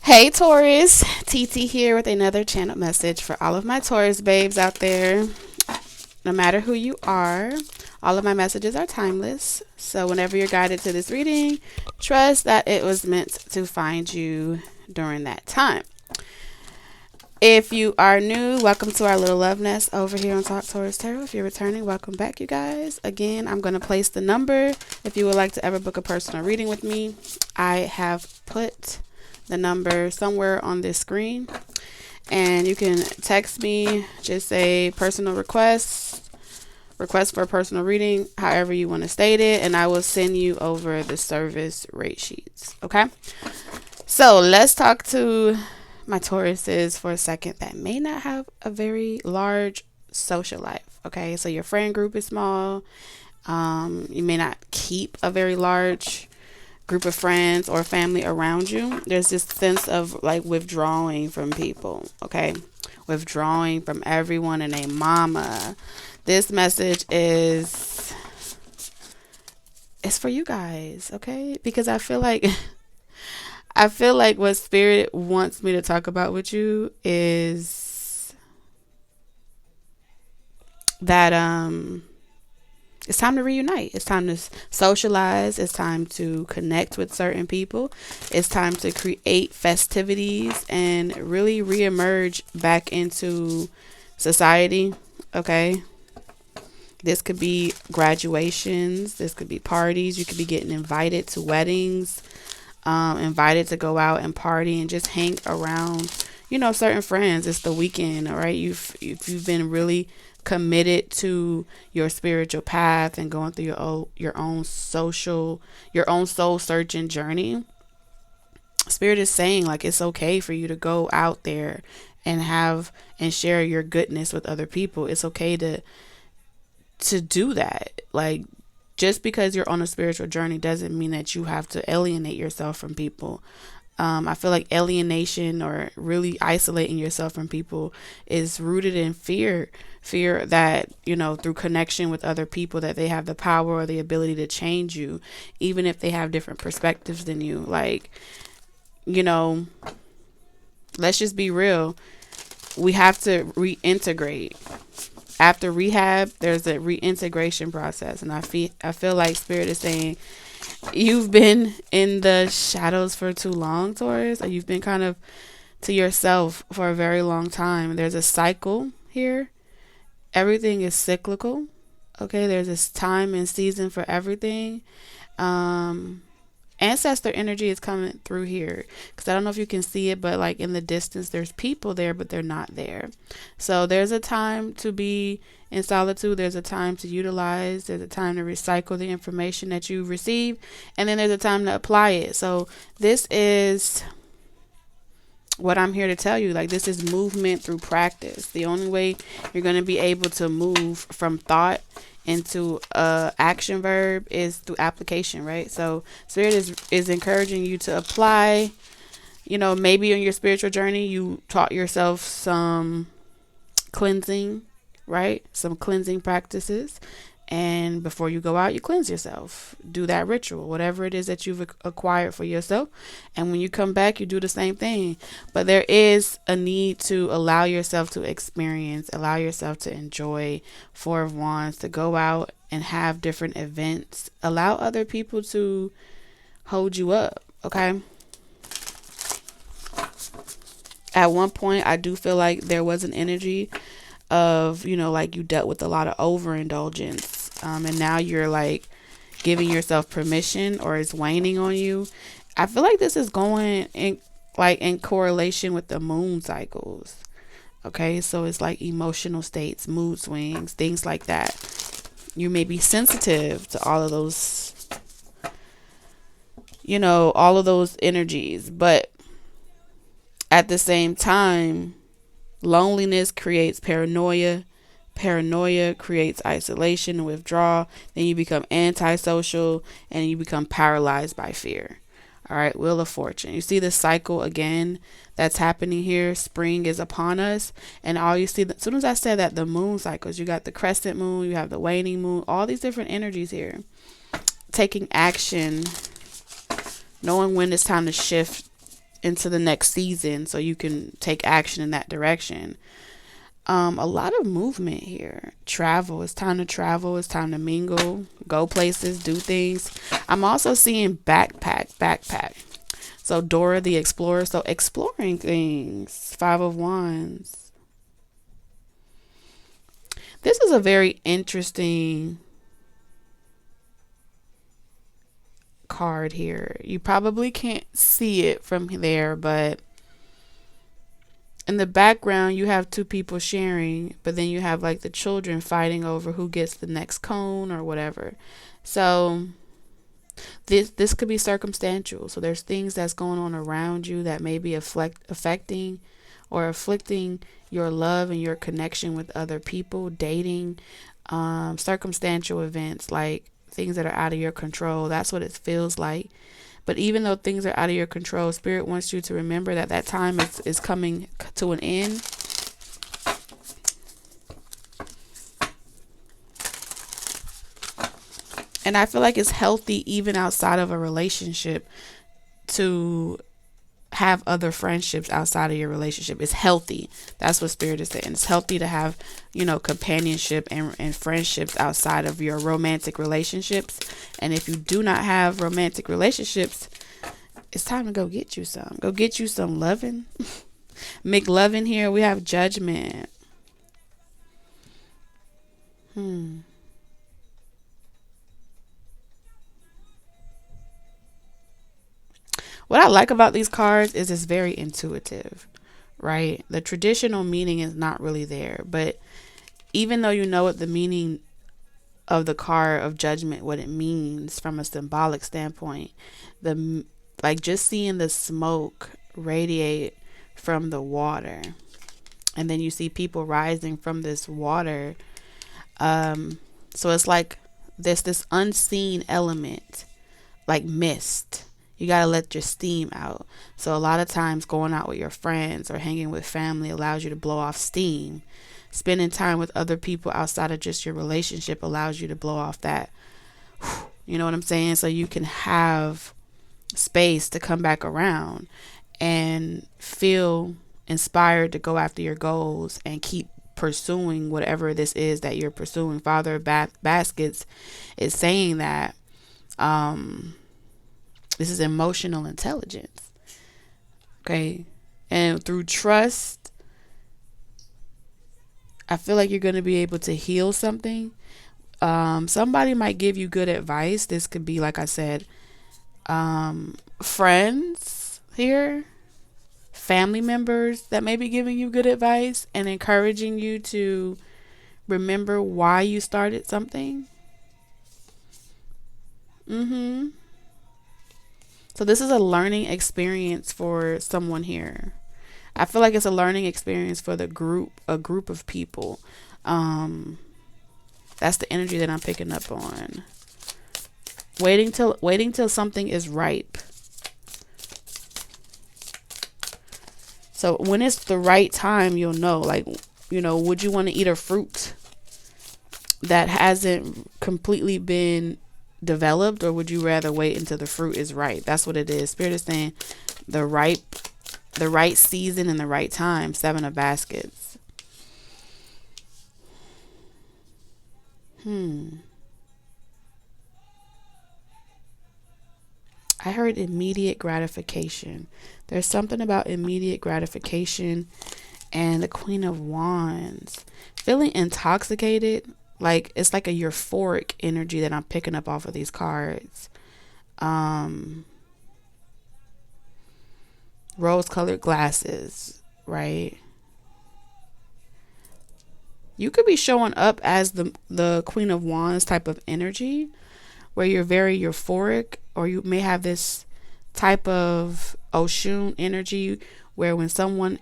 Hey Taurus, TT here with another channel message for all of my Taurus babes out there. No matter who you are, all of my messages are timeless. So whenever you're guided to this reading, trust that it was meant to find you during that time. If you are new, welcome to our little love nest over here on Talk Taurus Tarot. If you're returning, welcome back, you guys. Again, I'm going to place the number if you would like to ever book a personal reading with me. I have put the number somewhere on this screen, and you can text me, just say personal request for a personal reading, however you want to state it, and I will send you over the service rate sheets. Okay, so let's talk to my Tauruses for a second that may not have a very large social life. Okay, so your friend group is small. You may not keep a very large group of friends or family around you. There's this sense of like withdrawing from people. Okay, withdrawing from everyone and a mama. This message is for you guys. Okay, because I feel like what spirit wants me to talk about with you is that it's time to reunite. It's time to socialize. It's time to connect with certain people. It's time to create festivities and really reemerge back into society. Okay. This could be graduations. This could be parties. You could be getting invited to weddings, invited to go out and party and just hang around, certain friends. It's the weekend, all right? If you've been really committed to your spiritual path and going through your own soul searching journey, spirit is saying like it's okay for you to go out there and have and share your goodness with other people. It's okay to do that. Like, just because you're on a spiritual journey doesn't mean that you have to alienate yourself from people. I feel like alienation or really isolating yourself from people is rooted in fear that, through connection with other people, that they have the power or the ability to change you, even if they have different perspectives than you. Like, let's just be real. We have to reintegrate. After rehab, there's a reintegration process. And I feel like spirit is saying, you've been in the shadows for too long, Taurus, or you've been kind of to yourself for a very long time. There's a cycle here. Everything is cyclical. Okay, there's this time and season for everything. Ancestor energy is coming through here, because I don't know if you can see it, but like in the distance there's people there, but they're not there. So there's a time to be in solitude. There's a time to utilize. There's a time to recycle the information that you receive, and then there's a time to apply it. So this is what I'm here to tell you. Like, this is movement through practice. The only way you're going to be able to move from thought into action verb is through application, right? So spirit is encouraging you to apply. Maybe on your spiritual journey you taught yourself some cleansing, right? Some cleansing practices, and before you go out you cleanse yourself. Do that ritual, whatever it is that you've acquired for yourself, and when you come back you do the same thing. But there is a need to allow yourself to experience, allow yourself to enjoy. Four of Wands, to go out and have different events. Allow other people to hold you up. Okay, at one point I do feel like there was an energy of, like you dealt with a lot of overindulgence, and now you're like giving yourself permission, or it's waning on you. I feel like this is going in correlation with the moon cycles. Okay, so it's like emotional states, mood swings, things like that. You may be sensitive to all of those, all of those energies, but at the same time, loneliness creates paranoia. Paranoia creates isolation and withdrawal. Then you become antisocial and you become paralyzed by fear. All right, Wheel of Fortune. You see the cycle again that's happening here. Spring is upon us. And all you see, as soon as I said that, the moon cycles, you got the crescent moon, you have the waning moon, all these different energies here. Taking action, knowing when it's time to shift into the next season so you can take action in that direction. A lot of movement here. Travel. It's time to travel. It's time to mingle, go places, do things. I'm also seeing backpack. So Dora the Explorer. So exploring things. Five of Wands. This is a very interesting card here. You probably can't see it from there, but in the background you have two people sharing, but then you have like the children fighting over who gets the next cone or whatever. So this could be circumstantial. So there's things that's going on around you that may be affecting or afflicting your love and your connection with other people, dating, circumstantial events, like things that are out of your control. That's what it feels like. But even though things are out of your control, Spirit wants you to remember that that time is coming to an end. And I feel like it's healthy even outside of a relationship to have other friendships outside of your relationship. It's healthy. That's what Spirit is saying. It's healthy to have, companionship and friendships outside of your romantic relationships. And if you do not have romantic relationships, it's time to go get you some. Go get you some loving. McLovin here. We have Judgment. What I like about these cards is it's very intuitive, right? The traditional meaning is not really there, but even though you know what the meaning of the card of Judgment, what it means from a symbolic standpoint, just seeing the smoke radiate from the water, and then you see people rising from this water. So it's like this unseen element, like mist. You got to let your steam out. So a lot of times going out with your friends or hanging with family allows you to blow off steam. Spending time with other people outside of just your relationship allows you to blow off that, you know what I'm saying? So you can have space to come back around and feel inspired to go after your goals and keep pursuing whatever this is that you're pursuing. Father of Baskets is saying that, this is emotional intelligence. Okay. And through trust, I feel like you're going to be able to heal something. Somebody might give you good advice. This could be, like I said, friends here, family members that may be giving you good advice and encouraging you to remember why you started something. So this is a learning experience for someone here. I feel like it's a learning experience for a group of people. That's the energy that I'm picking up on. Waiting till something is ripe. So when it's the right time, you'll know. Like, would you want to eat a fruit that hasn't completely been developed, or would you rather wait until the fruit is ripe? That's what it is. Spirit is saying the right season and the right time. Seven of Baskets. I heard immediate gratification. There's something about immediate gratification. And the Queen of Wands. Feeling intoxicated. Like, it's like a euphoric energy that I'm picking up off of these cards. Rose-colored glasses, right? You could be showing up as the Queen of Wands type of energy, where you're very euphoric, or you may have this type of Oshun energy, where when someone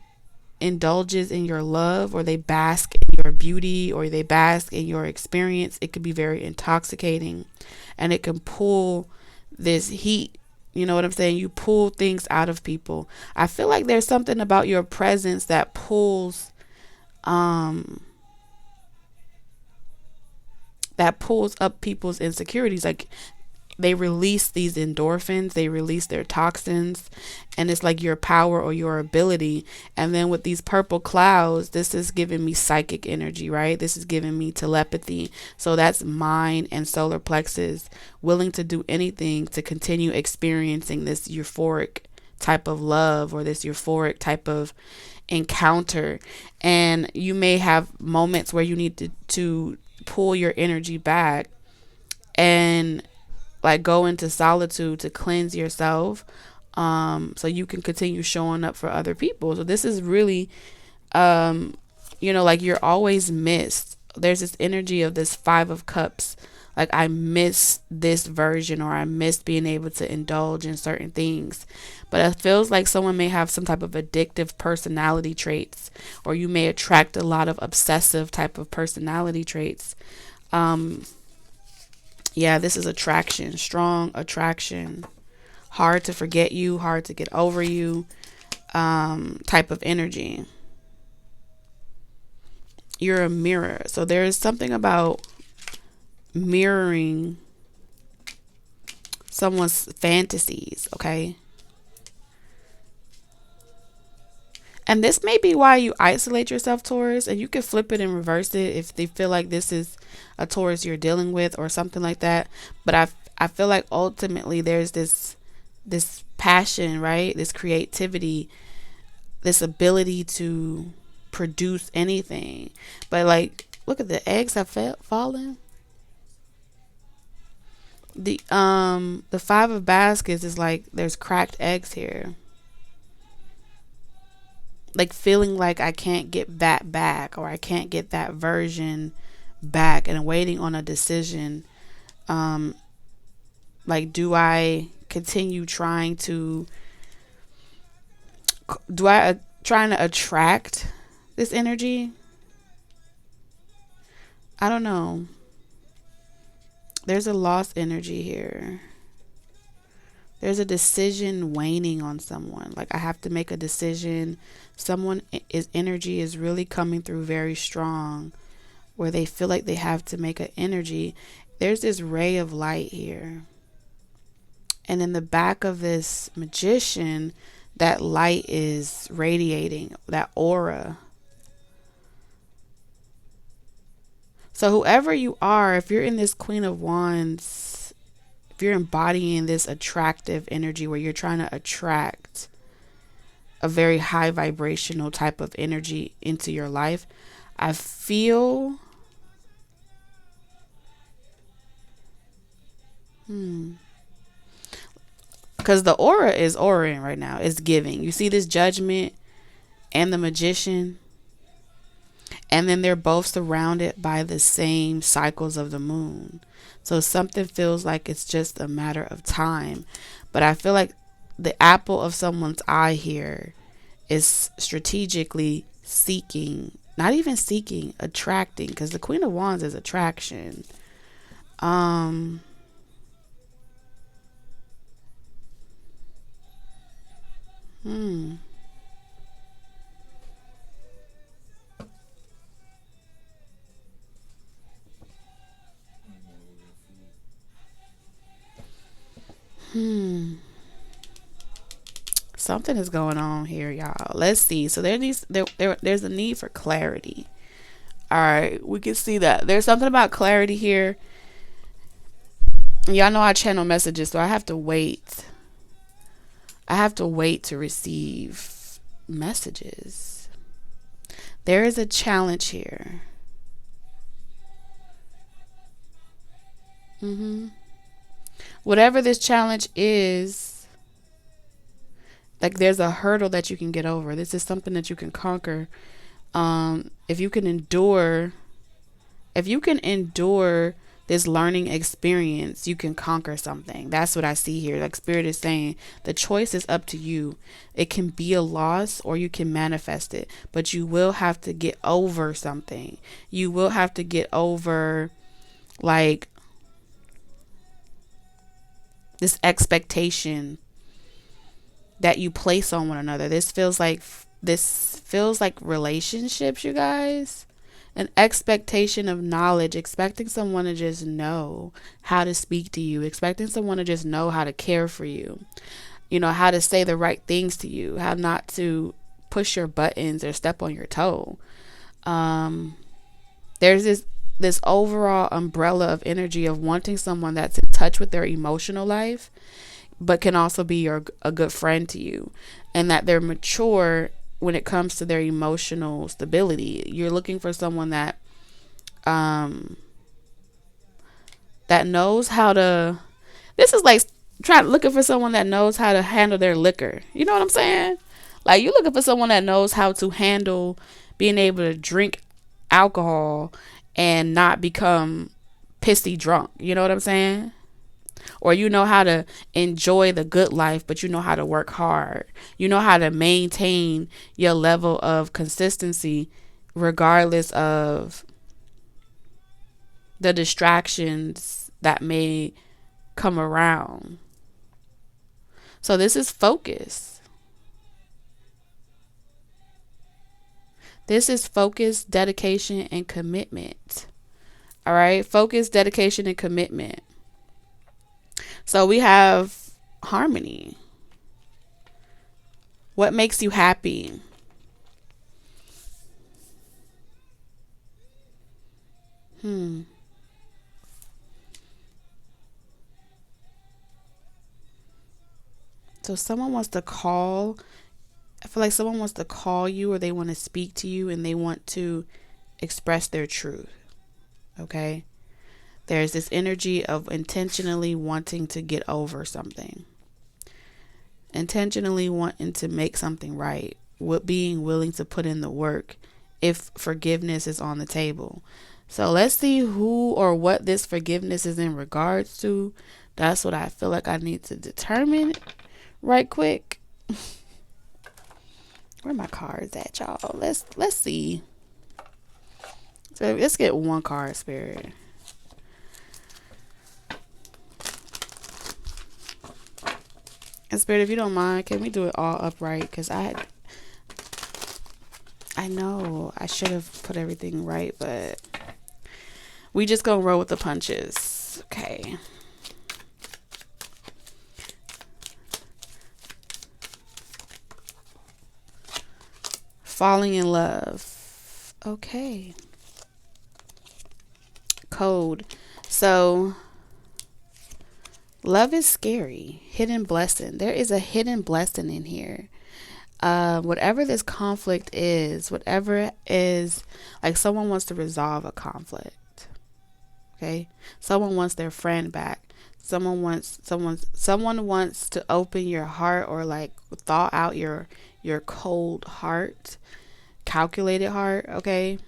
indulges in your love, or they bask in your beauty, or they bask in your experience, it could be very intoxicating, and it can pull this heat. You know what I'm saying? You pull things out of people. I feel like there's something about your presence that pulls up people's insecurities. Like, they release these endorphins, they release their toxins, and it's like your power or your ability. And then with these purple clouds, this is giving me psychic energy, right? This is giving me telepathy. So that's mind and solar plexus, willing to do anything to continue experiencing this euphoric type of love or this euphoric type of encounter. And you may have moments where you need to pull your energy back and like go into solitude to cleanse yourself, so you can continue showing up for other people. So this is really, like you're always missed. There's this energy of this 5 of Cups, like I miss this version, or I miss being able to indulge in certain things. But it feels like someone may have some type of addictive personality traits, or you may attract a lot of obsessive type of personality traits. Yeah, this is attraction, strong attraction, hard to forget you, hard to get over you, type of energy. You're a mirror. So there is something about mirroring someone's fantasies, okay? And this may be why you isolate yourself, Taurus, and you can flip it and reverse it if they feel like this is a Taurus you're dealing with or something like that. But I feel like ultimately there's this passion, right? This creativity, this ability to produce anything. But like, look at the eggs have fallen. The 5 of Baskets is like there's cracked eggs here. Like feeling like I can't get that back, or I can't get that version back, and waiting on a decision. Like, do I continue trying to attract this energy? I don't know. There's a lost energy here. There's a decision waning on someone. Like I have to make a decision. Someone is energy is really coming through very strong, where they feel like they have to make an energy. There's this ray of light here. And in the back of this Magician, that light is radiating, that aura. So whoever you are, if you're in this Queen of Wands, if you're embodying this attractive energy where you're trying to attract a very high vibrational type of energy into your life, I feel because the aura is auraing right now. It's giving. You see this Judgment and the Magician, and then they're both surrounded by the same cycles of the moon. So something feels like it's just a matter of time. But I feel like the apple of someone's eye here is strategically seeking, not even seeking, attracting, because the Queen of Wands is attraction. Something is going on here, y'all. Let's see. So there's a need for clarity. All right, we can see that there's something about clarity here. Y'all know I channel messages, so I have to wait. I have to wait to receive messages. There is a challenge here. Whatever this challenge is, like there's a hurdle that you can get over. This is something that you can conquer. If you can endure this learning experience, you can conquer something. That's what I see here. Like Spirit is saying, the choice is up to you. It can be a loss or you can manifest it, but you will have to get over something. You will have to get over like this expectation that you place on one another. This feels like relationships, you guys. An expectation of knowledge, expecting someone to just know how to speak to you, expecting someone to just know how to care for you, how to say the right things to you, how not to push your buttons or step on your toe. There's this overall umbrella of energy of wanting someone that's in touch with their emotional life, but can also be a good friend to you, and that they're mature when it comes to their emotional stability. You're looking for someone that knows how to. This is like looking for someone that knows how to handle their liquor. You know what I'm saying? Like, you're looking for someone that knows how to handle being able to drink alcohol and not become pissy drunk. You know what I'm saying? Or you know how to enjoy the good life, but you know how to work hard. You know how to maintain your level of consistency regardless of the distractions that may come around. So this is focus. This is focus, dedication, and commitment. All right? Focus, dedication, and commitment. So we have harmony. What makes you happy? So someone wants to call. I feel like someone wants to call you, or they want to speak to you, and they want to express their truth. Okay? There's this energy of intentionally wanting to get over something. Intentionally wanting to make something right. Being willing to put in the work if forgiveness is on the table. So let's see who or what this forgiveness is in regards to. That's what I feel like I need to determine right quick. Where my cards at, y'all? Let's see. So let's get one card, Spirit. And Spirit, if you don't mind, can we do it all upright? Because I know I should have put everything right, but we just gonna roll with the punches. Okay. Falling in love. Okay. Code. So, love is scary. Hidden blessing. There is a hidden blessing in here. Whatever this conflict is, whatever is, like, someone wants to resolve a conflict. Okay? Someone wants their friend back. Someone wants to open your heart, or like thaw out your cold heart, calculated heart. Okay?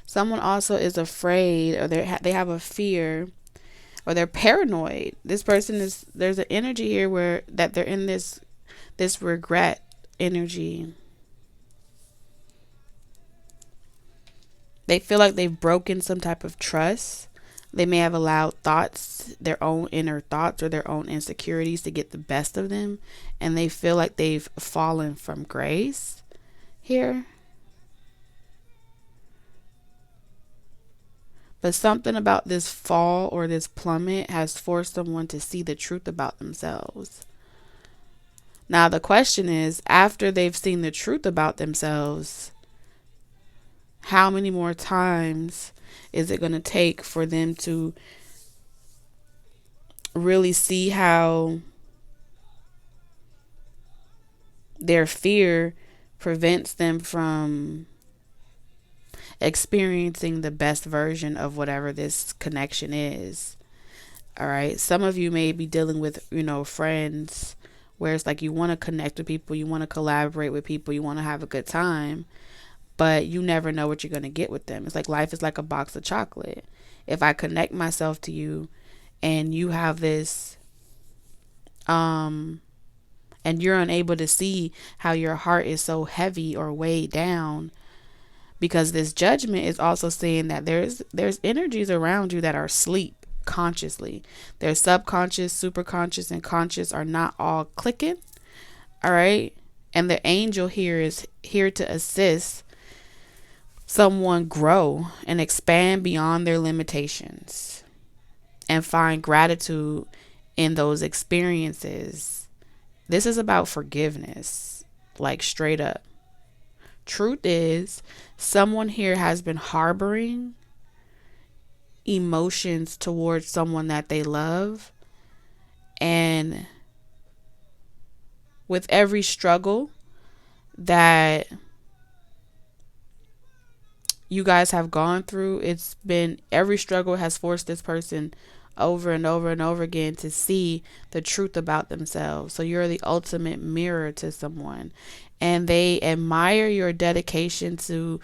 Someone also is afraid, or they have a fear, or they're paranoid. This person there's an energy here where that they're in this regret energy. They feel like they've broken some type of trust. They may have allowed thoughts, their own inner thoughts or their own insecurities, to get the best of them, and they feel like they've fallen from grace here. But something about this fall or this plummet has forced someone to see the truth about themselves. Now the question is, after they've seen the truth about themselves, how many more times is it going to take for them to really see how their fear prevents them from experiencing the best version of whatever this connection is? All right. Some of you may be dealing with, friends where it's like you want to connect with people, you want to collaborate with people, you want to have a good time, but you never know what you're going to get with them. It's like life is like a box of chocolate. If I connect myself to you and you have this, and you're unable to see how your heart is so heavy or weighed down, because this judgment is also saying that there's energies around you that are asleep consciously. Their subconscious, superconscious, and conscious are not all clicking. All right. And the angel here is here to assist someone grow and expand beyond their limitations and find gratitude in those experiences. This is about forgiveness, like straight up. Truth is, someone here has been harboring emotions towards someone that they love, and with every struggle that you guys have gone through, it's been, every struggle has forced this person over and over and over again to see the truth about themselves. So you're the ultimate mirror to someone, and they admire your dedication to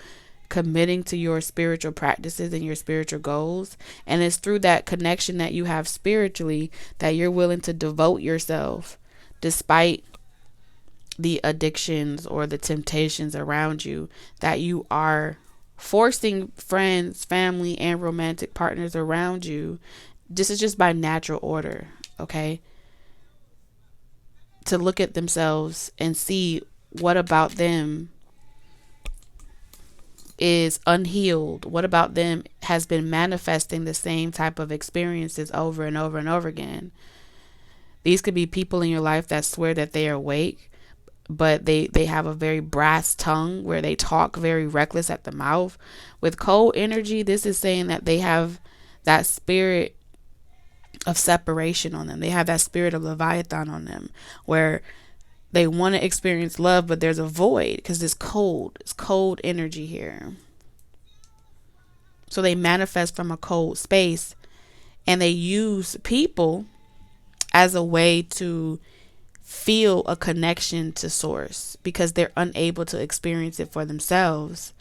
committing to your spiritual practices and your spiritual goals. And it's through that connection that you have spiritually that you're willing to devote yourself despite the addictions or the temptations around you, that you are forcing friends, family, and romantic partners around you. This is just by natural order, okay? To look at themselves and see what about them is unhealed. What about them has been manifesting the same type of experiences over and over and over again. These could be people in your life that swear that they are awake, but they have a very brass tongue where they talk very reckless at the mouth. With cold energy, this is saying that they have that spirit of separation on them. They have that spirit of Leviathan on them, where they want to experience love, but there's a void because it's cold energy here. So they manifest from a cold space, and they use people as a way to feel a connection to source because they're unable to experience it for themselves.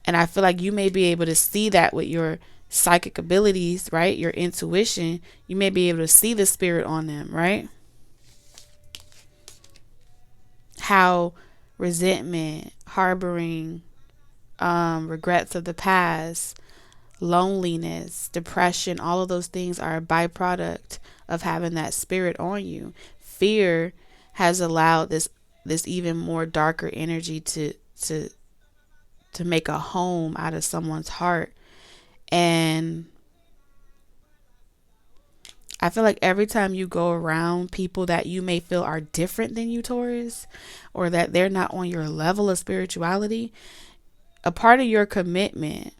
And I feel like you may be able to see that with your psychic abilities, right? Your intuition. You may be able to see the spirit on them, right? How resentment, harboring, regrets of the past, loneliness, depression, all of those things are a byproduct of having that spirit on you. Fear has allowed this even more darker energy to make a home out of someone's heart. And I feel like every time you go around people that you may feel are different than you, Taurus, or that they're not on your level of spirituality, a part of your commitment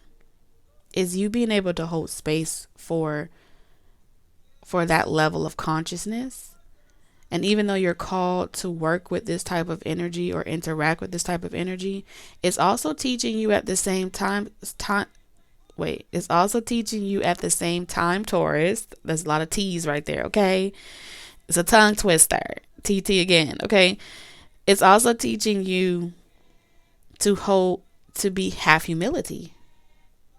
is you being able to hold space for that level of consciousness. And even though you're called to work with this type of energy or interact with this type of energy, it's also teaching you at the same time, it's also teaching you at the same time, Taurus. There's a lot of T's right there, okay? It's a tongue twister. TT again, okay? It's also teaching you to have humility.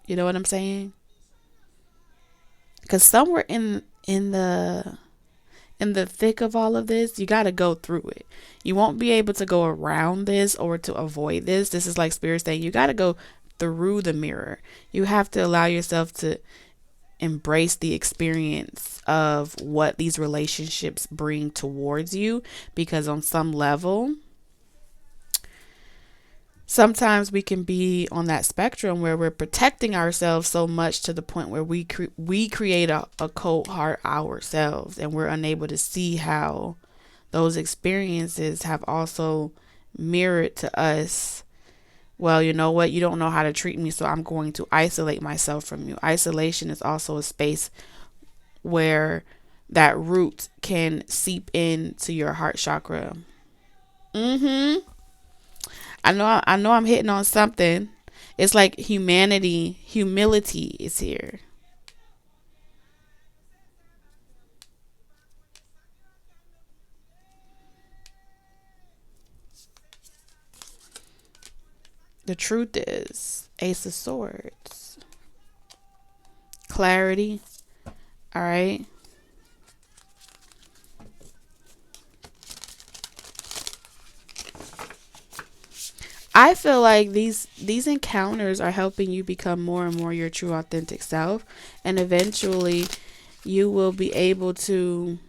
You know what I'm saying? Because somewhere in the thick of all of this, you got to go through it. You won't be able to go around this or to avoid this. This is like Spirit saying you got to go through the mirror. You have to allow yourself to embrace the experience of what these relationships bring towards you, because on some level, sometimes we can be on that spectrum where we're protecting ourselves so much to the point where we create a cold heart ourselves, and we're unable to see how those experiences have also mirrored to us. Well, you know what? You don't know how to treat me, so I'm going to isolate myself from you. Isolation is also a space where that root can seep into your heart chakra. I know I'm hitting on something. It's like humility is here. The truth is, Ace of Swords. Clarity. All right. I feel like these encounters are helping you become more and more your true authentic self, and eventually you will be able to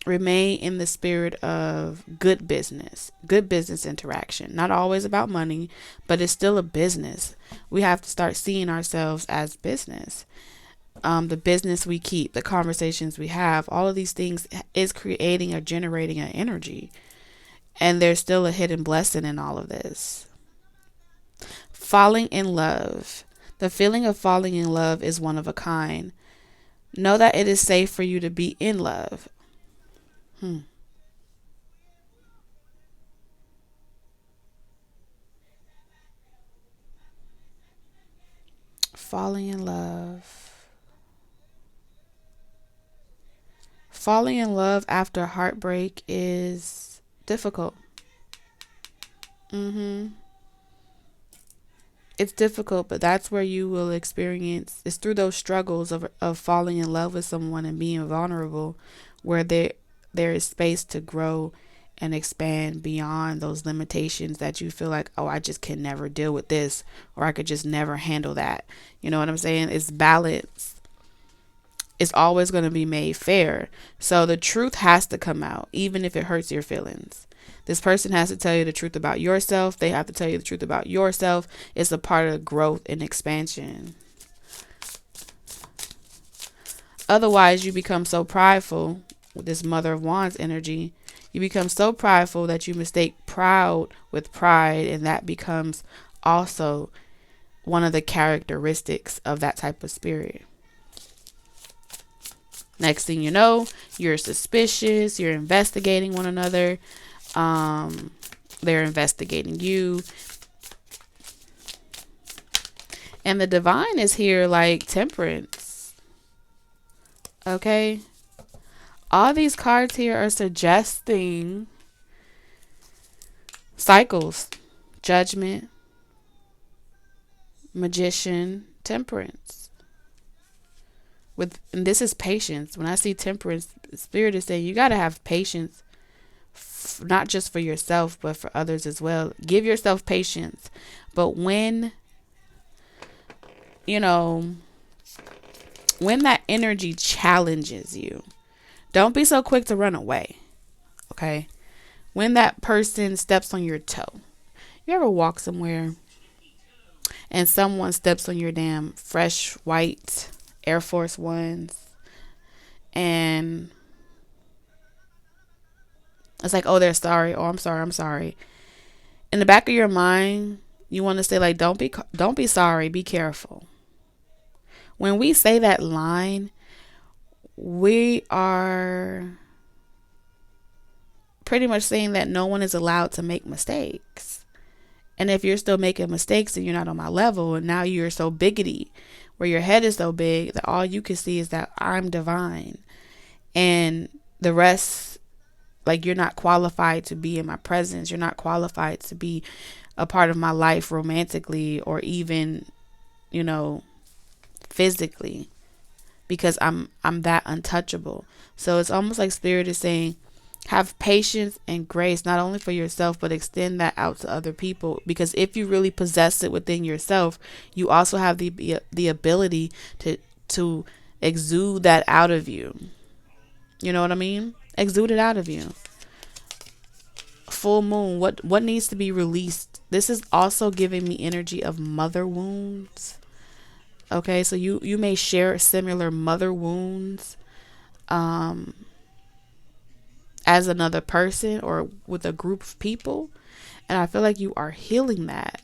Remain in the spirit of good business interaction. Not always about money, but it's still a business. We have to start seeing ourselves as business. The business we keep, the conversations we have, all of these things is creating or generating an energy. And there's still a hidden blessing in all of this. Falling in love. The feeling of falling in love is one of a kind. Know that it is safe for you to be in love. Falling in love. Falling in love after heartbreak is difficult. It's difficult, but that's where you will experience, it's through those struggles of falling in love with someone and being vulnerable, where there is space to grow and expand beyond those limitations that you feel like, oh, I just can never deal with this, or I could just never handle that. You know what I'm saying? It's balance. It's always going to be made fair. So the truth has to come out, even if it hurts your feelings. This person has to tell you the truth about yourself. They have to tell you the truth about yourself. It's a part of growth and expansion. Otherwise, you become so prideful with this Mother of Wands energy. You become so prideful that you mistake proud with pride, and that becomes also one of the characteristics of that type of spirit. Next thing you know, you're suspicious, you're investigating one another. They're investigating you. And the divine is here like Temperance. Okay? All these cards here are suggesting cycles. Judgment, Magician, Temperance. And this is patience. When I see Temperance, Spirit is saying you got to have patience, not just for yourself, but for others as well. Give yourself patience. But when that energy challenges you, don't be so quick to run away. Okay? When that person steps on your toe. You ever walk somewhere and someone steps on your damn fresh white Air Force Ones, and it's like, oh, they're sorry. Oh, I'm sorry. In the back of your mind, you want to say like, don't be sorry. Be careful. When we say that line, we are pretty much saying that no one is allowed to make mistakes. And if you're still making mistakes and you're not on my level, and now you're so biggity, where your head is so big that all you can see is that I'm divine, and the rest, like, you're not qualified to be in my presence. You're not qualified to be a part of my life romantically, or even, physically, because I'm that untouchable. So it's almost like Spirit is saying, have patience and grace, not only for yourself, but extend that out to other people. Because if you really possess it within yourself, you also have the ability to exude that out of you. You know what I mean? Exude it out of you. Full moon, what needs to be released? This is also giving me energy of mother wounds. Okay, so you may share similar mother wounds as another person or with a group of people, and I feel like you are healing that.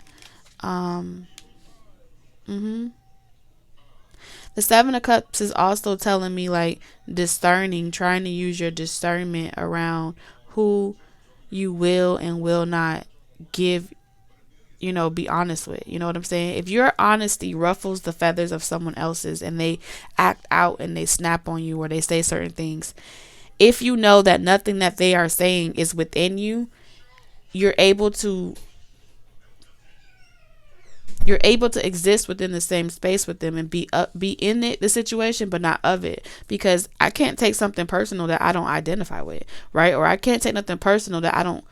The Seven of Cups is also telling me like discerning, trying to use your discernment around who you will and will not give, be honest with. You know what I'm saying? If your honesty ruffles the feathers of someone else's and they act out and they snap on you or they say certain things, if you know that nothing that they are saying is within you, you're able to exist within the same space with them and be in the situation, but not of it. Because I can't take something personal that I don't identify with, right? Or I can't take nothing personal that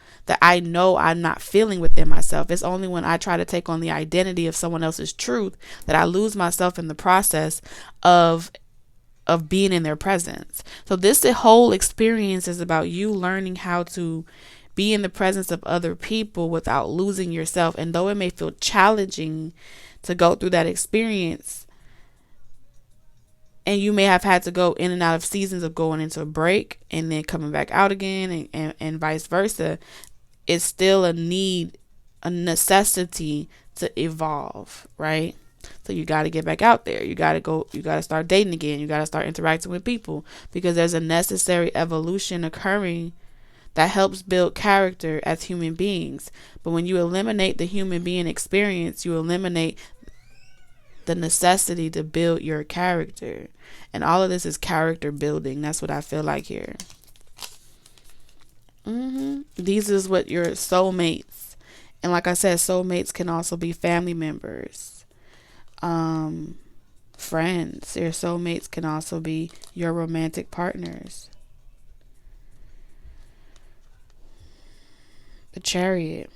I know I'm not feeling within myself. It's only when I try to take on the identity of someone else's truth that I lose myself in the process of of being in their presence. So the whole experience is about you learning how to be in the presence of other people without losing yourself. And though it may feel challenging to go through that experience, and you may have had to go in and out of seasons of going into a break and then coming back out again, and vice versa, it's still a need, a necessity to evolve, right? So you got to get back out there. You got to start dating again. You got to start interacting with people, because there's a necessary evolution occurring that helps build character as human beings. But when you eliminate the human being experience, you eliminate the necessity to build your character. And all of this is character building. That's what I feel like here. These is what your soulmates. And like I said, soulmates can also be family members, friends. Your soulmates can also be your romantic partners. The Chariot.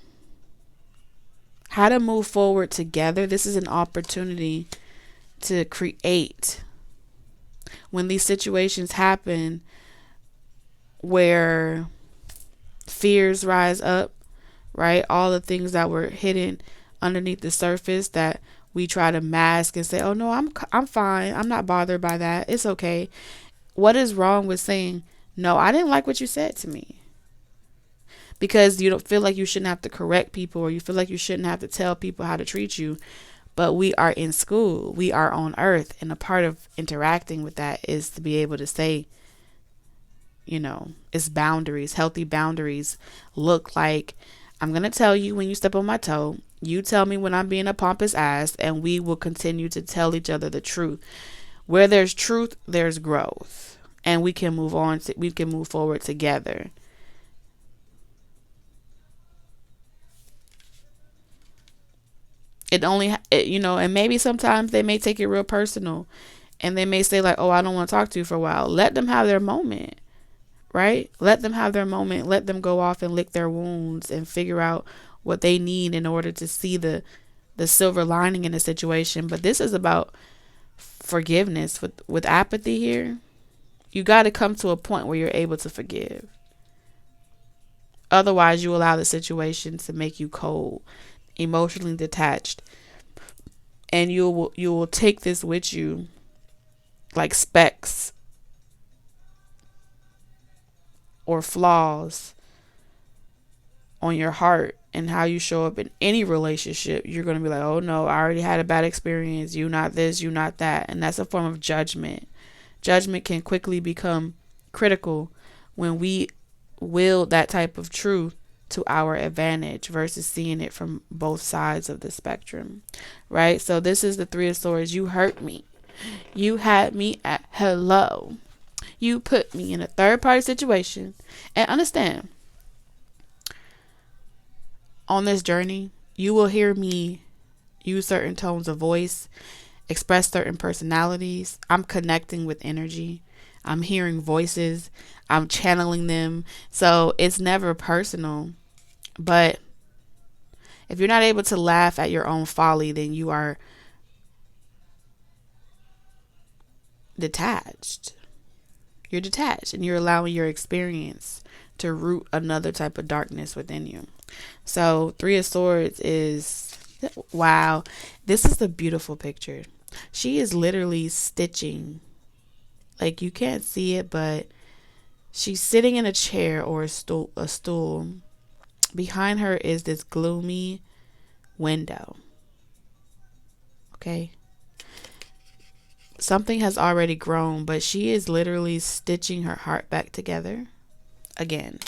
How to move forward together. This is an opportunity to create. When these situations happen where fears rise up, right? All the things that were hidden underneath the surface that we try to mask and say, "Oh no, I'm fine. I'm not bothered by that. It's okay." What is wrong with saying, "No, I didn't like what you said to me"? Because you don't feel like you shouldn't have to correct people, or you feel like you shouldn't have to tell people how to treat you. But we are in school. We are on earth. And a part of interacting with that is to be able to say, it's boundaries. Healthy boundaries look like, I'm going to tell you when you step on my toe. You tell me when I'm being a pompous ass, and we will continue to tell each other the truth. Where there's truth, there's growth. And we can move on. We can move forward together. And maybe sometimes they may take it real personal, and they may say like, "Oh, I don't want to talk to you for a while." Let them have their moment, right? Let them have their moment. Let them go off and lick their wounds and figure out what they need in order to see the silver lining in the situation. But this is about forgiveness. With apathy here, you got to come to a point where you're able to forgive. Otherwise, you allow the situation to make you cold, emotionally detached, and you will take this with you like specks or flaws on your heart. And how you show up in any relationship, you're going to be like, "Oh no, I already had a bad experience. You not this, you not that." And that's a form of judgment. Judgment can quickly become critical when we wield that type of truth to our advantage versus seeing it from both sides of the spectrum, right? So this is the Three of Swords. You hurt me. You had me at hello. You put me in a third party situation. And understand, on this journey, you will hear me use certain tones of voice, express certain personalities. I'm connecting with energy. I'm hearing voices. I'm channeling them. So it's never personal. But if you're not able to laugh at your own folly, then you are detached. You're detached, and you're allowing your experience to root another type of darkness within you. So Three of Swords is, wow, this is a beautiful picture. She is literally stitching. Like, you can't see it, but she's sitting in a chair or a stool. Behind her is this gloomy window. Okay. Something has already grown, but she is literally stitching her heart back together again.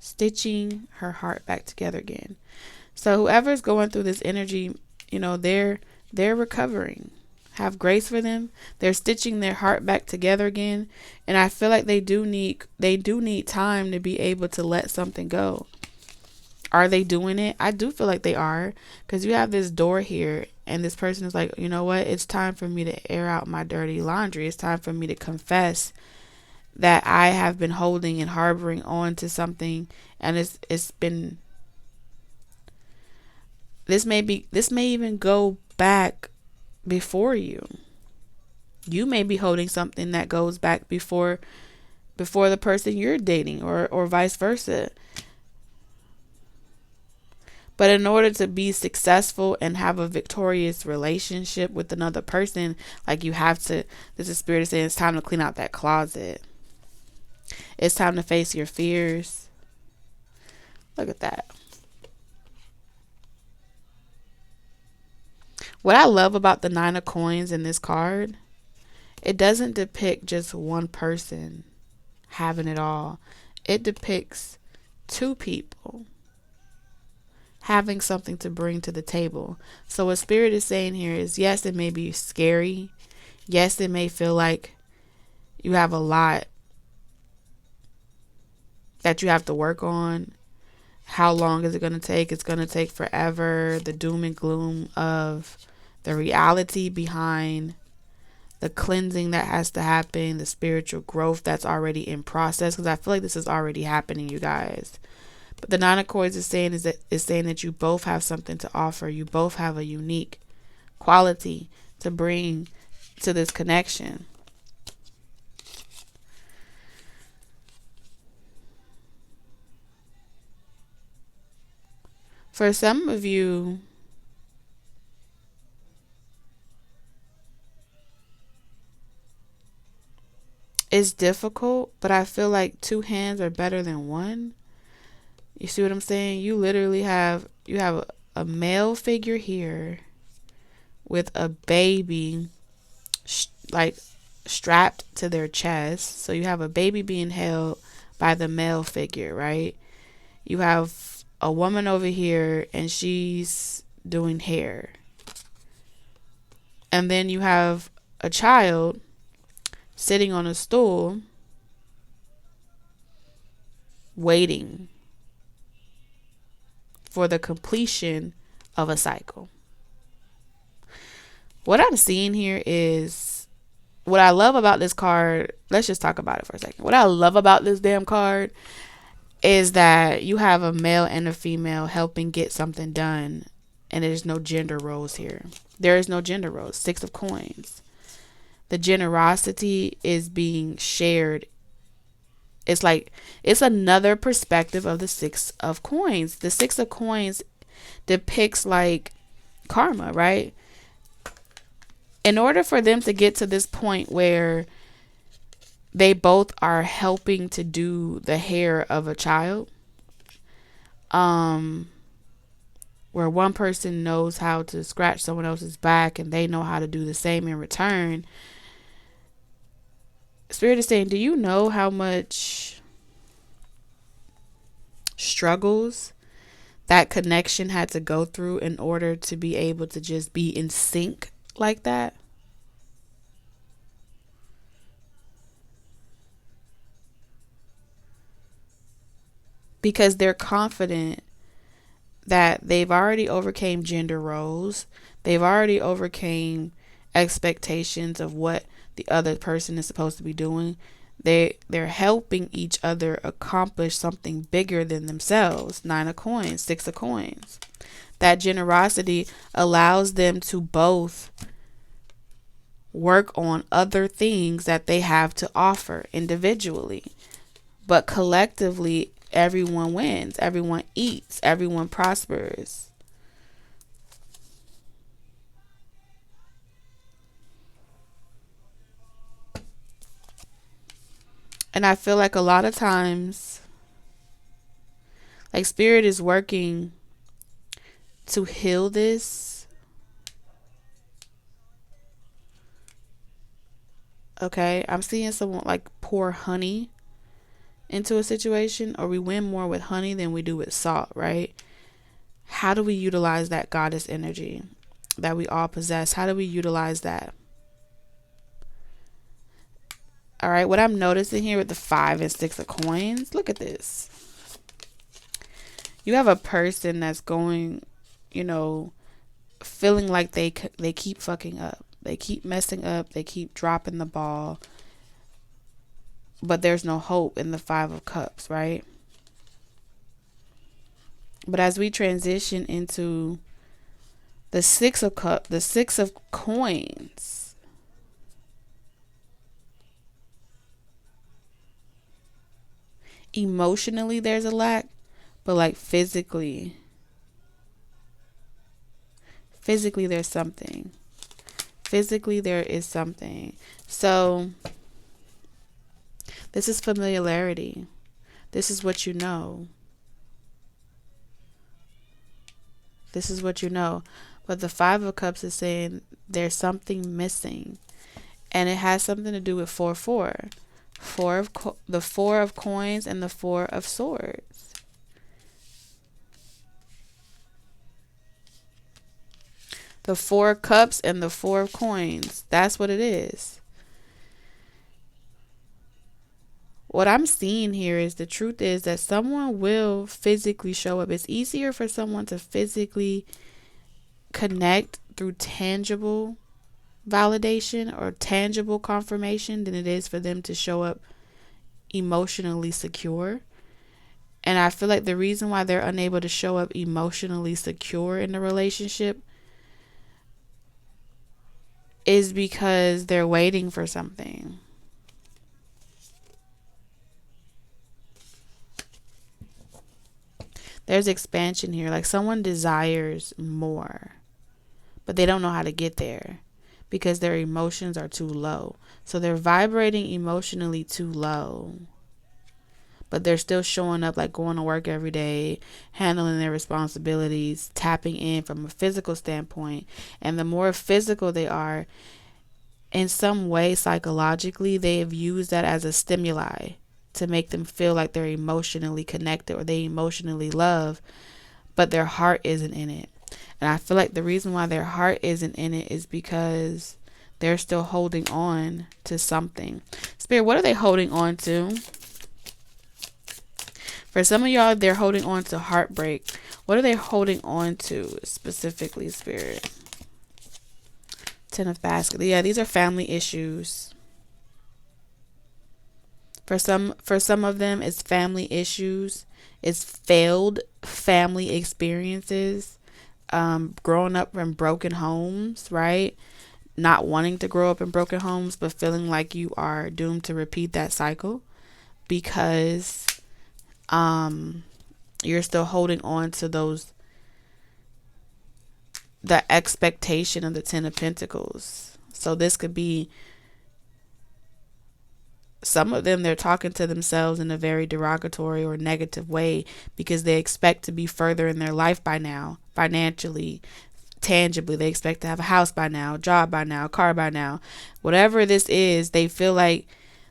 Stitching her heart back together again. So whoever's going through this energy, they're recovering. Have grace for them. They're stitching their heart back together again, and I feel like they do need time to be able to let something go. Are they doing it? I do feel like they are, because you have this door here, and this person is like, "You know what? It's time for me to air out my dirty laundry. It's time for me to confess that I have been holding and harboring on to something, and it's been, this may even go back before you, You may be holding something that goes back before the person you're dating, or vice versa. But in order to be successful and have a victorious relationship with another person, like, you have to, this is Spirit is saying, it's time to clean out that closet. It's time to face your fears. Look at that. What I love about the Nine of Coins in this card, it doesn't depict just one person having it all. It depicts two people having something to bring to the table. So what Spirit is saying here is, yes, it may be scary. Yes, it may feel like you have a lot that you have to work on. How long is it going to take? It's going to take forever. The doom and gloom of the reality behind the cleansing that has to happen, the spiritual growth that's already in process, because I feel like this is already happening, you guys. But the Nine of Coins is saying that you both have something to offer. You both have a unique quality to bring to this connection. For some of you, it's difficult, but I feel like two hands are better than one. You see what I'm saying? You literally have a male figure here with a baby like strapped to their chest. So you have a baby being held by the male figure, right? You have a woman over here and she's doing hair. And then you have a child sitting on a stool waiting for the completion of a cycle. What I'm seeing here is, what I love about this card, let's just talk about it for a second. What I love about this damn card is that you have a male and a female helping get something done, and there's no gender roles here. There is no gender roles. Six of Coins. The generosity is being shared. It's like, it's another perspective of the Six of Coins. The Six of Coins depicts like karma, right? In order for them to get to this point where they both are helping to do the hair of a child, where one person knows how to scratch someone else's back and they know how to do the same in return, Spirit is saying, do you know how much struggles that connection had to go through in order to be able to just be in sync like that? Because they're confident that they've already overcame gender roles. They've already overcame expectations of what the other person is supposed to be doing. They're helping each other accomplish something bigger than themselves. Nine of Coins, Six of Coins. That generosity allows them to both work on other things that they have to offer individually, but collectively everyone wins, everyone eats, everyone prospers. And I feel like a lot of times, like, Spirit is working to heal this. Okay, I'm seeing someone like pour honey into a situation, or we win more with honey than we do with salt, right? How do we utilize that goddess energy that we all possess? How do we utilize that? All right, what I'm noticing here with the Five and Six of Coins, look at this. You have a person that's going, feeling like they keep fucking up. They keep messing up. They keep dropping the ball. But there's no hope in the Five of Cups, right? But as we transition into the Six of Coins, emotionally there's a lack, but like physically there's something. Physically there is something. So this is familiarity. This is what you know. This is what you know. But the Five of Cups is saying there's something missing. And it has something to do with 4-4. The Four of Coins and the Four of Swords. The Four of Cups and the Four of Coins. That's what it is. What I'm seeing here is the truth is that someone will physically show up. It's easier for someone to physically connect through tangible validation or tangible confirmation than it is for them to show up emotionally secure. And I feel like the reason why they're unable to show up emotionally secure in the relationship is because they're waiting for something. There's expansion here. Like someone desires more, but they don't know how to get there because their emotions are too low. So they're vibrating emotionally too low, but they're still showing up, like going to work every day, handling their responsibilities, tapping in from a physical standpoint. And the more physical they are, in some way psychologically, they have used that as a stimuli to make them feel like they're emotionally connected or they emotionally love, but their heart isn't in it. And I feel like the reason why their heart isn't in it is because they're still holding on to something. Spirit, what are they holding on to? For some of y'all, they're holding on to heartbreak. What are they holding on to specifically, Spirit? Ten of Baskets. Yeah, these are family issues. For some of them, it's family issues. It's failed family experiences. Growing up in broken homes, right? Not wanting to grow up in broken homes, but feeling like you are doomed to repeat that cycle because you're still holding on to the expectation of the Ten of Pentacles. So this could be some of them, they're talking to themselves in a very derogatory or negative way because they expect to be further in their life by now, financially, tangibly. They expect to have a house by now, job by now, car by now. Whatever this is, they feel like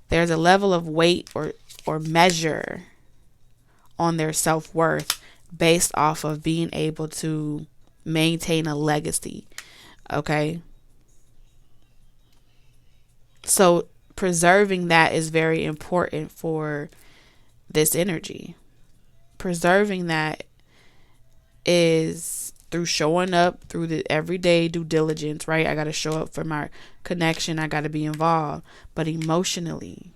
there's a level of weight or measure on their self-worth based off of being able to maintain a legacy. Okay? So preserving that is very important for this energy. Preserving that is through showing up, through the everyday due diligence, right? I got to show up for my connection. I got to be involved. But emotionally,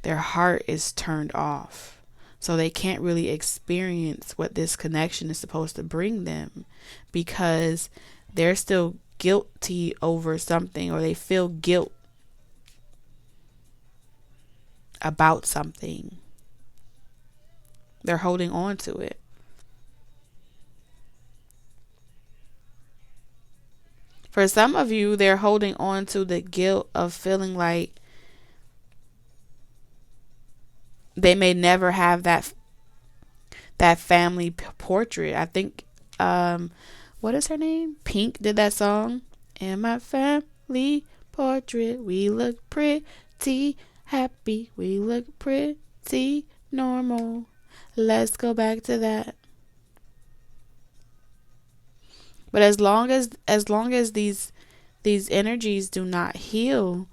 their heart is turned off. So they can't really experience what this connection is supposed to bring them because they're still guilty over something, or they feel guilt about something. They're holding on to it. For some of you, they're holding on to the guilt of feeling like they may never have that family portrait. I think what is her name? Pink did that song. In my family portrait, we look pretty happy, we look pretty normal. Let's go back to that. But as long as these energies do not heal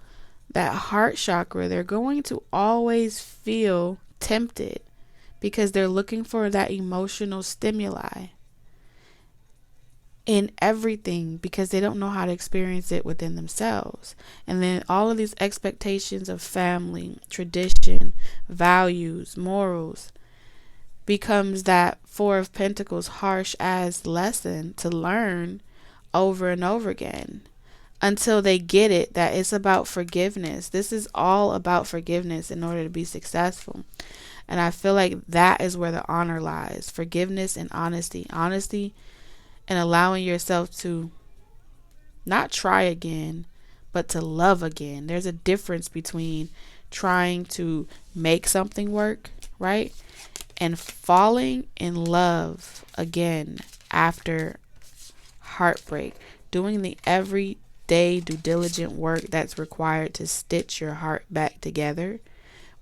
that heart chakra, they're going to always feel tempted because they're looking for that emotional stimuli in everything because they don't know how to experience it within themselves. And then all of these expectations of family, tradition, values, morals becomes that Four of Pentacles harsh as lesson to learn over and over again until they get it, that it's about forgiveness. This is all about forgiveness in order to be successful. And I feel like that is where the honor lies. Forgiveness and honesty. Honesty and allowing yourself to not try again, but to love again. There's a difference between trying to make something work, right? And falling in love again after heartbreak. Doing the everyday due diligent work that's required to stitch your heart back together.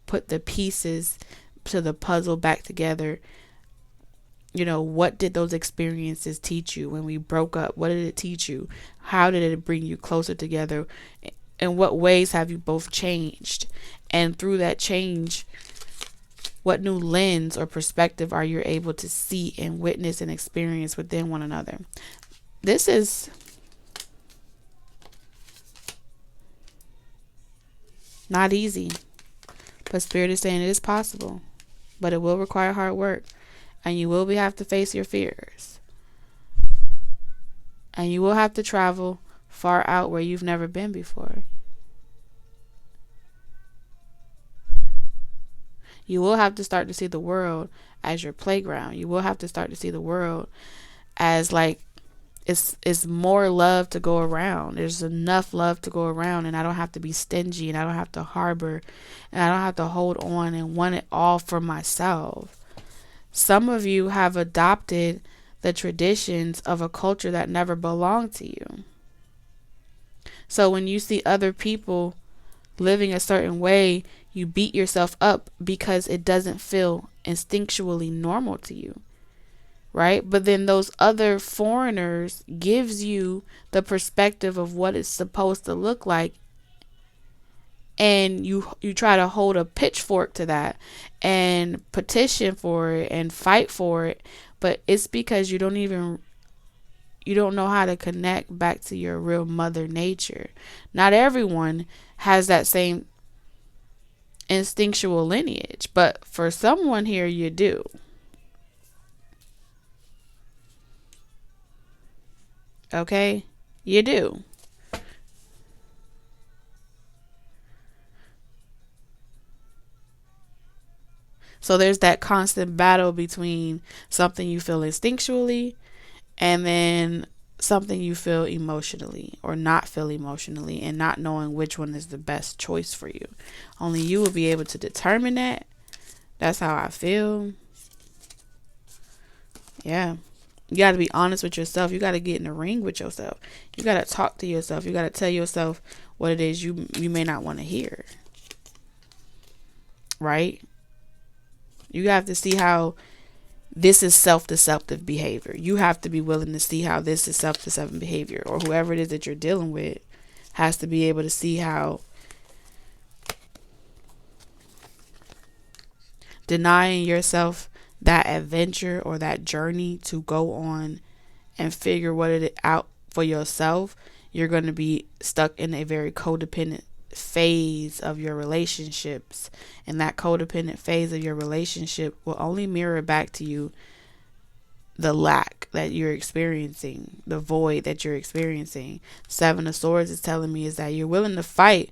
Put the pieces to the puzzle back together. You know, what did those experiences teach you when we broke up? What did it teach you? How did it bring you closer together? In what ways have you both changed? And through that change, what new lens or perspective are you able to see and witness and experience within one another? This is not easy, but Spirit is saying it is possible, but it will require hard work. And you will have to face your fears. And you will have to travel far out where you've never been before. You will have to start to see the world as your playground. You will have to start to see the world as like it's more love to go around. There's enough love to go around, and I don't have to be stingy, and I don't have to harbor, and I don't have to hold on and want it all for myself. Some of you have adopted the traditions of a culture that never belonged to you. So when you see other people living a certain way, you beat yourself up because it doesn't feel instinctually normal to you, right? But then those other foreigners gives you the perspective of what it's supposed to look like, and you try to hold a pitchfork to that and petition for it and fight for it, but it's because you don't know how to connect back to your real mother nature. Not everyone has that same instinctual lineage, but for someone here you do. Okay? You do. So there's that constant battle between something you feel instinctually and then something you feel emotionally or not feel emotionally, and not knowing which one is the best choice for you. Only you will be able to determine that. That's how I feel. Yeah. You got to be honest with yourself. You got to get in the ring with yourself. You got to talk to yourself. You got to tell yourself what it is you may not want to hear. Right? You have to see how this is self-deceptive behavior. You have to be willing to see how this is self-deceptive behavior, or whoever it is that you're dealing with has to be able to see how denying yourself that adventure or that journey to go on and figure what it out for yourself, you're going to be stuck in a very codependent phase of your relationships, and that codependent phase of your relationship will only mirror back to you the lack that you're experiencing, the void that you're experiencing. Seven of Swords is telling me is that you're willing to fight,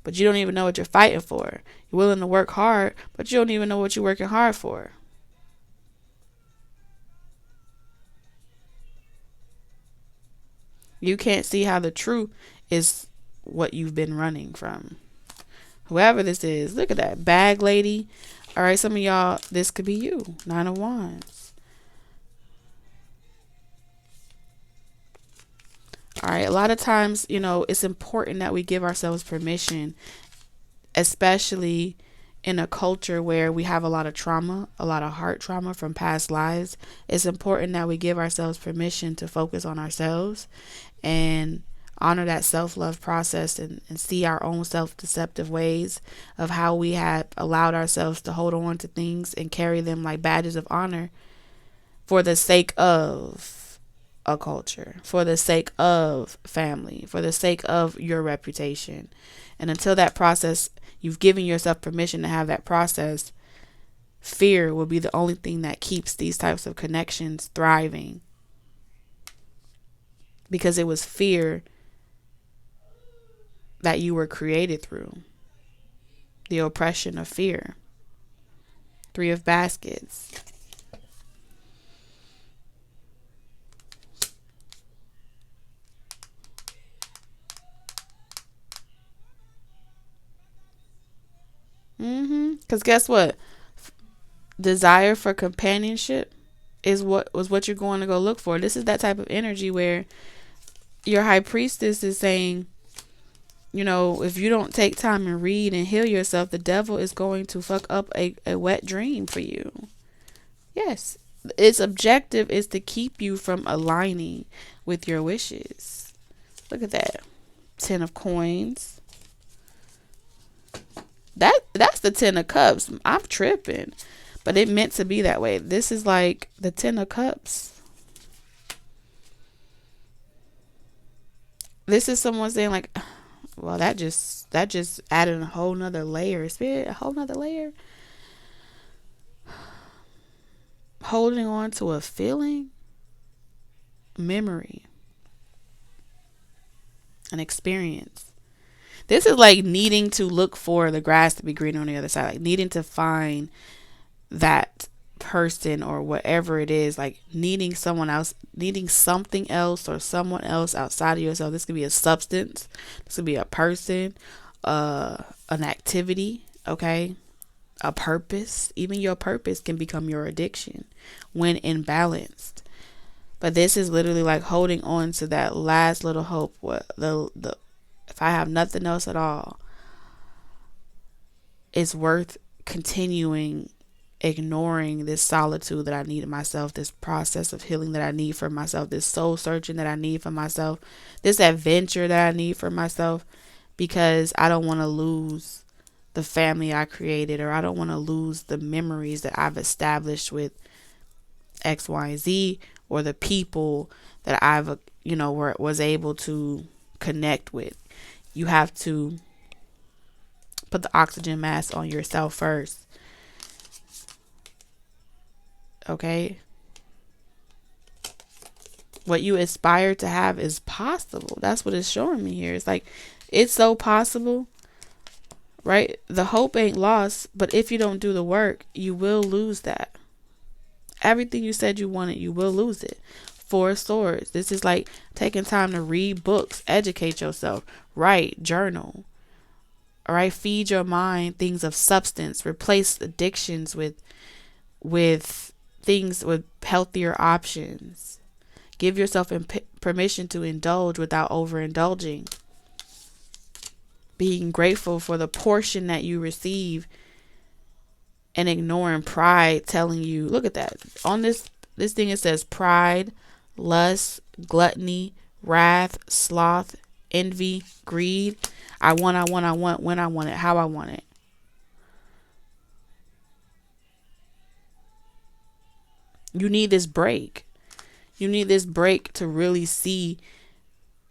but you don't even know what you're fighting for. You're willing to work hard, but you don't even know what you're working hard for. You can't see how the truth is what you've been running from. Whoever this is, look at that bag lady. All right, some of y'all, this could be you. 9 of Wands. All right, a lot of times, it's important that we give ourselves permission, especially in a culture where we have a lot of trauma, a lot of heart trauma from past lives. It's important that we give ourselves permission to focus on ourselves and honor that self-love process, and see our own self-deceptive ways of how we have allowed ourselves to hold on to things and carry them like badges of honor for the sake of a culture, for the sake of family, for the sake of your reputation. And until that process, you've given yourself permission to have that process, fear will be the only thing that keeps these types of connections thriving. Because it was fear that you were created through. The oppression of fear. Three of Baskets. Because guess what? Desire for companionship is what you're going to go look for. This is that type of energy where your high priestess is saying, you know, if you don't take time and read and heal yourself, the devil is going to fuck up a wet dream for you. Yes. Its objective is to keep you from aligning with your wishes. Look at that. 10 of Coins. That's the 10 of Cups. I'm tripping. But it meant to be that way. This is like the 10 of Cups. This is someone saying like, well, that just added a whole nother layer. Spirit, a whole nother layer. Holding on to a feeling, memory, an experience. This is like needing to look for the grass to be green on the other side. Like needing to find that person or whatever it is, like needing someone else, needing something else or someone else outside of yourself. This could be a substance, this could be a person, an activity, okay, a purpose. Even your purpose can become your addiction when imbalanced. But this is literally like holding on to that last little hope. What the if I have nothing else at all, it's worth continuing ignoring this solitude that I need in myself, this process of healing that I need for myself, this soul searching that I need for myself, this adventure that I need for myself, because I don't want to lose the family I created, or I don't want to lose the memories that I've established with X, Y, and Z, or the people that I've, was able to connect with. You have to put the oxygen mask on yourself first. Okay? What you aspire to have is possible. That's what it's showing me here. It's like, it's so possible, right? The hope ain't lost, but if you don't do the work, you will lose that. Everything you said you wanted, you will lose it. Four of Swords. This is like taking time to read books, educate yourself, write, journal. All right, feed your mind things of substance. Replace addictions with things with healthier options. Give yourself permission to indulge without overindulging. Being grateful for the portion that you receive, and ignoring pride telling you, look at that. On this thing it says pride, lust, gluttony, wrath, sloth, envy, greed. I want, when I want it, how I want it. You need this break. You need this break to really see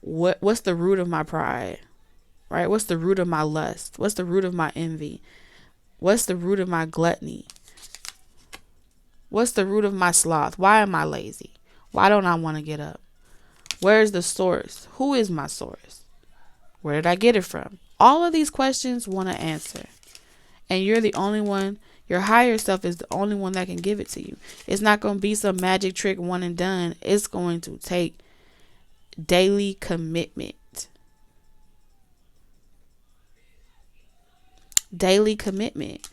what's the root of my pride, right? What's the root of my lust? What's the root of my envy? What's the root of my gluttony? What's the root of my sloth? Why am I lazy? Why don't I want to get up? Where's the source? Who is my source? Where did I get it from? All of these questions want to answer. And you're the only one. Your higher self is the only one that can give it to you. It's not going to be some magic trick one and done. It's going to take daily commitment. Daily commitment.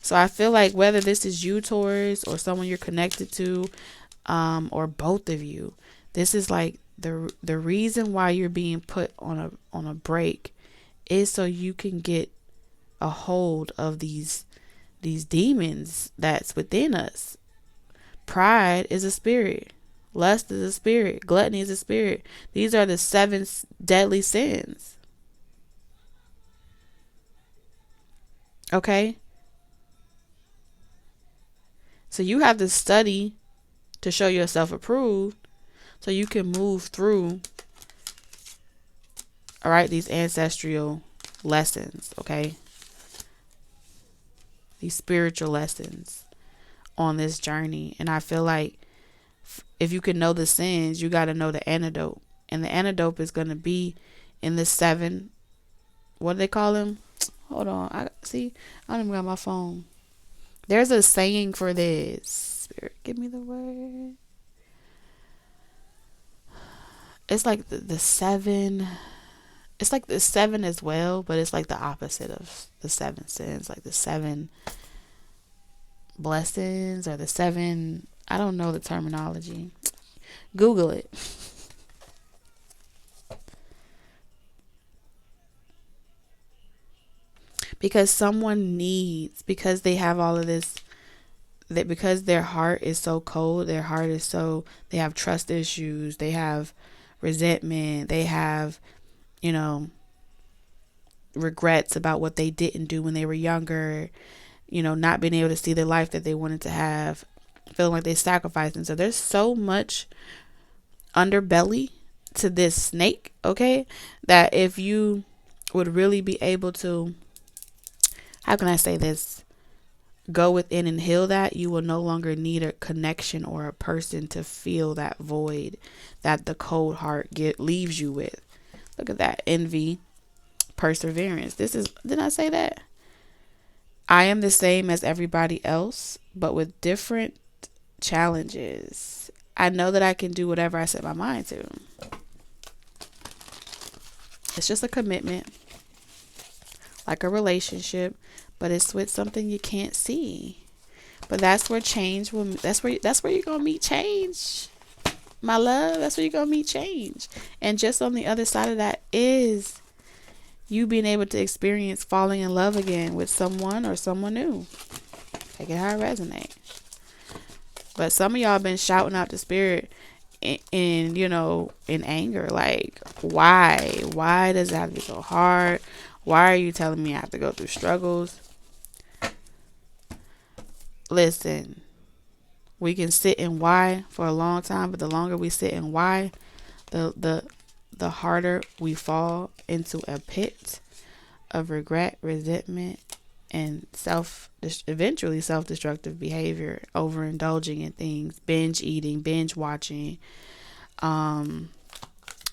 So I feel like whether this is you, Taurus, or someone you're connected to, or both of you, this is like the reason why you're being put on a break is so you can get a hold of these demons that's within us. Pride is a spirit. Lust is a spirit. Gluttony is a spirit. These are the 7 deadly sins. Okay? So you have to study to show yourself approved so you can move through, all right, these ancestral lessons, okay? These spiritual lessons on this journey. And I feel like if you can know the sins, you got to know the antidote. And the antidote is going to be in the 7, what do they call them? Hold on. I don't even got my phone. There's a saying for this. Spirit, give me the word. It's like the seven. It's like the seven as well, but it's like the opposite of the seven sins. Like the seven blessings or the seven. I don't know the terminology. Google it. Because someone needs, because they have all of this, that because their heart is so cold, their heart is so, they have trust issues, they have resentment, they have, you know, regrets about what they didn't do when they were younger, you know, not being able to see the life that they wanted to have, feeling like they sacrificed. And so there's so much underbelly to this snake, okay, that if you would really be able to, how can I say this, go within and heal that, you will no longer need a connection or a person to fill that void that the cold heart leaves you with. Look at that. Envy, perseverance. This is, didn't I say that? I am the same as everybody else, but with different challenges. I know that I can do whatever I set my mind to. It's just a commitment, like a relationship, but it's with something you can't see. But that's where change will. That's where you're gonna meet change, my love. That's where you're gonna meet change. And just on the other side of that is you being able to experience falling in love again with someone or someone new. Take it how it resonates. But some of y'all been shouting out the spirit in you know, in anger, like, why does it have to be so hard? Why are you telling me I have to go through struggles? Listen, we can sit in why for a long time, but the longer we sit in why, the harder we fall into a pit of regret, resentment, and eventually self-destructive behavior, overindulging in things, binge eating, binge watching. And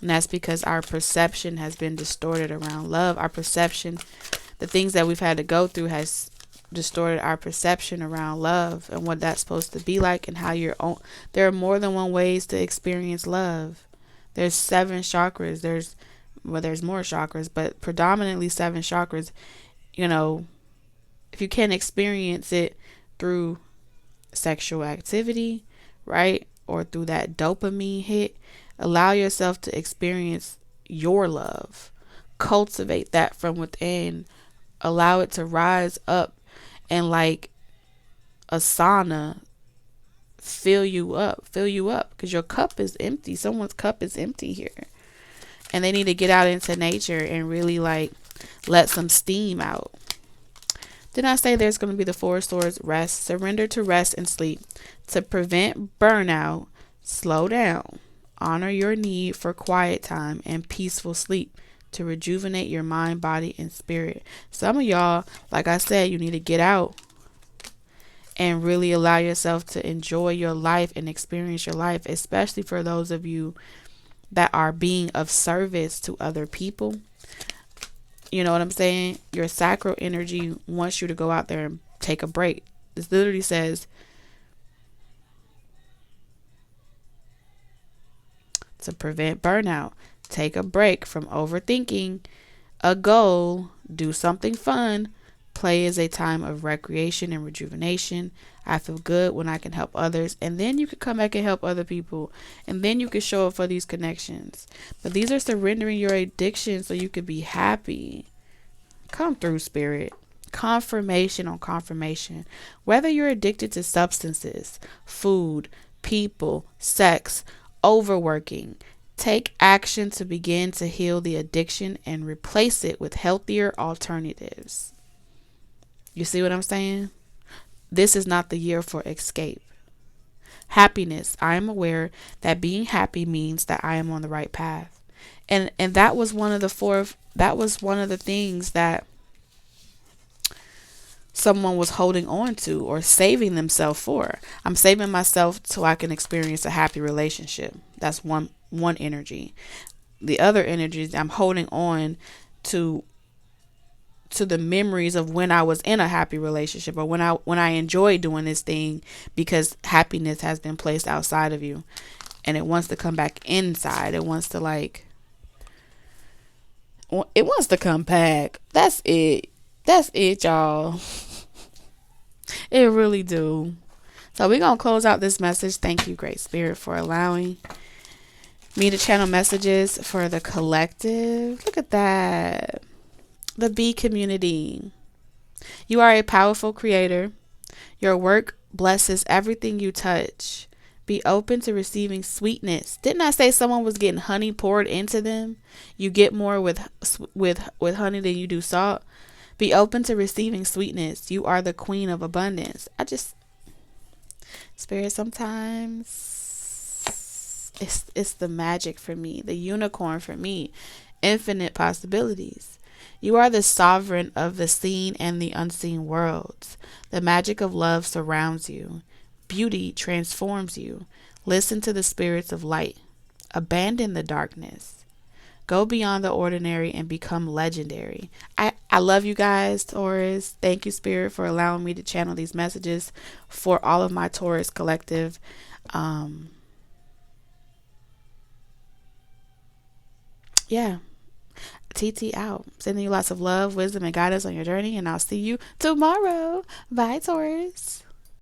that's because our perception has been distorted around love. Our perception, the things that we've had to go through has distorted our perception around love and what that's supposed to be like, and how there are more than one ways to experience love. There's 7 chakras. There's more chakras, but predominantly 7 chakras. You know, if you can experience it through sexual activity, right, or through that dopamine hit, allow yourself to experience your love. Cultivate that from within. Allow it to rise up and, like a sauna, fill you up, because your cup is empty. Someone's cup is empty here, and they need to get out into nature and really, like, let some steam out. Did I say there's going to be the 4 swords? Rest, surrender to rest and sleep. To prevent burnout, slow down. Honor your need for quiet time and peaceful sleep to rejuvenate your mind, body, and spirit. Some of y'all, like I said, you need to get out and really allow yourself to enjoy your life and experience your life, especially for those of you that are being of service to other people. You know what I'm saying? Your sacral energy wants you to go out there and take a break. This literally says to prevent burnout, take a break from overthinking a goal, do something fun. Play is a time of recreation and rejuvenation. I feel good when I can help others, and then you can come back and help other people, and then you can show up for these connections. But these are surrendering your addiction so you can be happy. Come through, spirit. Confirmation on confirmation. Whether you're addicted to substances, food, people, sex, overworking, take action to begin to heal the addiction and replace it with healthier alternatives. You see what I'm saying? This is not the year for escape. Happiness. I am aware that being happy means that I am on the right path. And that was one of the things that someone was holding on to or saving themselves for. I'm saving myself so I can experience a happy relationship. That's one energy. The other energy is I'm holding on to to the memories of when I was in a happy relationship, or when I enjoyed doing this thing, because happiness has been placed outside of you and it wants to come back inside. It wants to come back. That's it. That's it, y'all. It really do. So we're going to close out this message. Thank you, Great Spirit, for allowing me to channel messages for the collective. Look at that. The B community. You are a powerful creator. Your work blesses everything you touch. Be open to receiving sweetness. Didn't I say someone was getting honey poured into them? You get more with honey than you do salt. Be open to receiving sweetness. You are the queen of abundance. Spirit, sometimes it's the magic for me, the unicorn for me, infinite possibilities. You are the sovereign of the seen and the unseen worlds. The magic of love surrounds you. Beauty transforms you. Listen to the spirits of light. Abandon the darkness. Go beyond the ordinary and become legendary. I love you guys, Taurus. Thank you, Spirit, for allowing me to channel these messages for all of my Taurus collective. Yeah. TT out. Sending you lots of love, wisdom, and guidance on your journey, and I'll see you tomorrow. Bye, Taurus.